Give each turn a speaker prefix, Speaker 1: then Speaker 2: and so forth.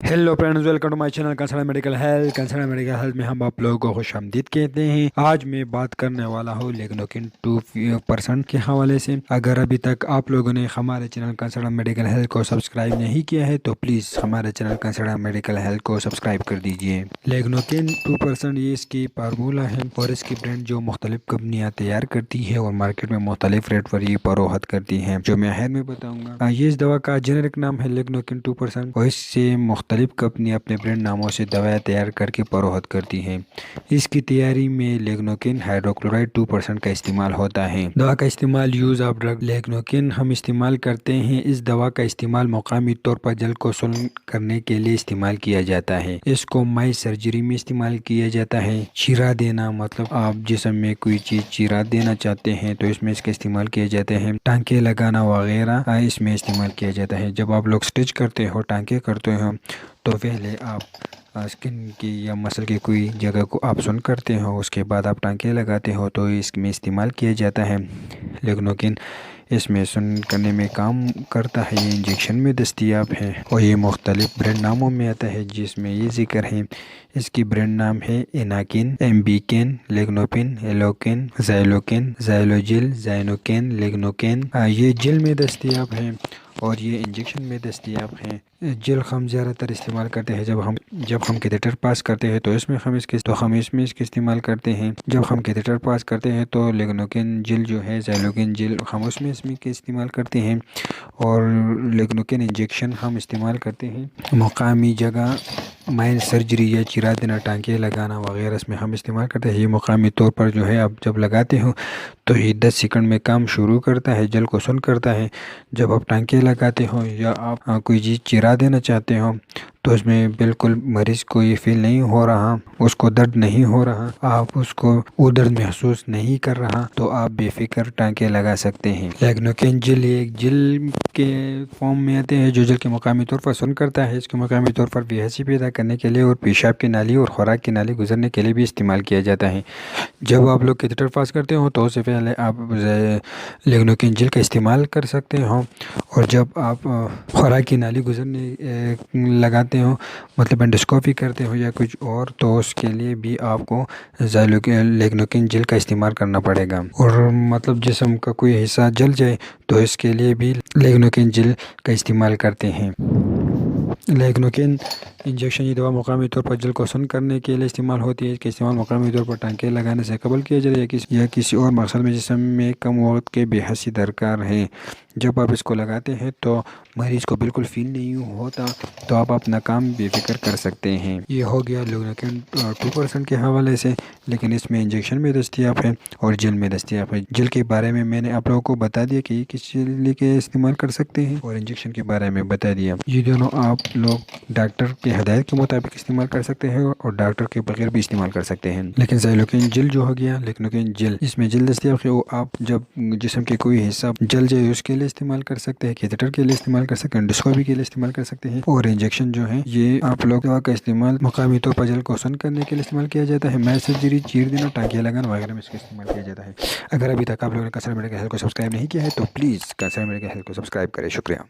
Speaker 1: Hello friends, welcome to my channel concern medical health में हम आप लोगों को खुश आमदीद कहते हैं। आज मैं बात करने वाला हूँ लेग्नोकिन 2% के हवाले से। अगर अभी तक आप लोगों ने हमारे चैनल कंसर्न मेडिकल हेल्थ को सब्सक्राइब नहीं किया है तो प्लीज़ हमारे चैनल कंसर्न मेडिकल हेल्थ को सब्सक्राइब कर दीजिए। लेग्नोकिन 2% ये इसकी फार्मूला है और इसकी ब्रांड जो मुख्तलिफ कंपनियाँ तैयार करती है और मार्केट में मुख्तलिफ रेट पर ये फरोख्त करती हैं, जो मैं आखिर में बताऊँगा। ये इस दवा का जेनेरिक नाम है लेग्नोकिन 2% और इससे मुख्तलिफ कंपनी अपने ब्रांड नामों से दवाएं तैयार करके फरोख्त करती हैं। इसकी तैयारी में लेग्नोकिन हाइड्रोक्लोराइड 2% का इस्तेमाल होता है। दवा का इस्तेमाल यूज़ ऑफ ड्रग लेग्नोकिन हम इस्तेमाल करते हैं। इस दवा का इस्तेमाल मुकामी तौर पर जल्द को सुन्न करने के लिए इस्तेमाल किया जाता है। इसको माई सर्जरी में इस्तेमाल किया जाता है। चीरा देना, मतलब आप जिस्म में कोई चीज़ चीरा देना चाहते हैं तो इसमें इसका इस्तेमाल किया जाते हैं। टांके लगाना वगैरह इसमें इस्तेमाल किया जाता है। जब आप लोग स्टिच करते हो, टांके करते हो, तो पहले आप स्किन की या मसल की कोई जगह को आप सुन करते हो, उसके बाद आप टांके लगाते हो, तो इसमें इस्तेमाल किया जाता है लेग्नोकिन। इसमें सुन करने में काम करता है। ये इंजेक्शन में दस्तियाब है और ये मुख्तलिफ ब्रांड नामों में आता है, जिसमें ये जिक्र है। इसकी ब्रांड नाम है एनाकिन, एम्बिकिन, लेग्नोपिन, एलोकिन, ज़ाइलोकिन, ज़ाइलोजिल, ज़ाइनोकिन, लेग्नोकिन। ये जेल में दस्तियाब है और ये इंजेक्शन में दस्तियाब हैं। जेल हम ज़्यादातर इस्तेमाल करते हैं जब हम कैथेटर पास करते हैं तो हम इसमें इसके इस्तेमाल करते हैं। जब हम कैथेटर पास करते हैं तो लेग्नोकिन जेल जो है, ज़ाइलोकिन जेल, हम इसमें के इस्तेमाल करते हैं और लेग्नोकिन इंजेक्शन हम इस्तेमाल करते हैं मुकामी जगह, माइंड सर्जरी या चिरा देना, टांके लगाना वगैरह इसमें हम इस्तेमाल करते हैं। ये मुकामी तौर पर जो है, आप जब लगाते हो तो ये 10 सेकंड में काम शुरू करता है, जल को सुन करता है। जब आप टांके लगाते हो या आप कोई चीज़ चिरा देना चाहते हो तो उसमें बिल्कुल मरीज़ को ये फील नहीं हो रहा, उसको दर्द नहीं हो रहा, आप उसको वो दर्द महसूस नहीं कर रहा, तो आप बेफिक्र टांके लगा सकते हैं। लेग्नोकिन जेल एक जेल के फॉर्म में आते हैं जो जेल के मुकामी तौर पर सुन करता है। इसके मुकामी तौर पर बेहसी पैदा करने के लिए और पेशाब की नाली और खुराक की नाली गुजरने के लिए भी इस्तेमाल किया जाता है। जब आप लोग कैथेटर पास करते हो तो उससे पहले आप लेग्नोकिन जेल का इस्तेमाल कर सकते हो और जब आप खुराक की नाली गुजरने लगाते हो, मतलब एंडोस्कोपी करते हो या कुछ और, तो उसके लिए भी आपको लेग्नोकिन जेल का इस्तेमाल करना पड़ेगा। और मतलब जिस्म का कोई हिस्सा जल जाए तो इसके लिए भी लेग्नोकिन जेल का इस्तेमाल करते हैं। लेग्नोकिन इंजेक्शन ये दवा मुकामी तौर पर जल को सुन्न करने के लिए इस्तेमाल होती है। इसका इस्तेमाल मुकामी तौर पर टांके लगाने से कबल किया जाए या किसी और मकसद में जिस्म में कम वक्त के बेहसी दरकार है। जब आप इसको लगाते हैं तो मरीज़ को बिल्कुल फील नहीं होता, तो आप अपना काम बेफिक्र कर सकते हैं। ये हो गया लेग्नोकिन 2% के हवाले से। लेकिन इसमें इंजेक्शन में दस्तियाब है और जेल में दस्तियाब है। जेल के बारे में मैंने आप लोगों को बता दिया कि किस लिए के इस्तेमाल कर सकते हैं और इंजेक्शन के बारे में बता दिया। ये दोनों आप लोग डॉक्टर के हदायत के मुताबिक इस्तेमाल कर सकते हैं और डॉक्टर के बगैर भी इस्तेमाल कर सकते हैं। लेकिन ज़ाइलोकिन जेल जो हो गया, लेग्नोकिन जेल, इसमें जेल दस्तियाब है, वो आप जब जिस्म के कोई हिस्सा जल जाए उसके लिए इस्तेमाल कर सकते हैं, कैथेटर के लिए इस्तेमाल कर सकते हैं, एंडोस्कोपी के लिए इस्तेमाल कर सकते हैं। और इंजेक्शन जो है, ये आप लोग दवा का इस्तेमाल मुकामी तौर पर जल को सुन्न करने के लिए इस्तेमाल किया जाता है। माइंड सर्जरी, चीर देना, टांके लगाना वगैरह में इसका इस्तेमाल किया जाता है। अगर अभी तक आप लोगों ने कंसर्न मेडिकल हेल्थ को सब्सक्राइब नहीं किया है तो प्लीज़ कंसर्न मेडिकल हेल्थ को सब्सक्राइब करें। शुक्रिया।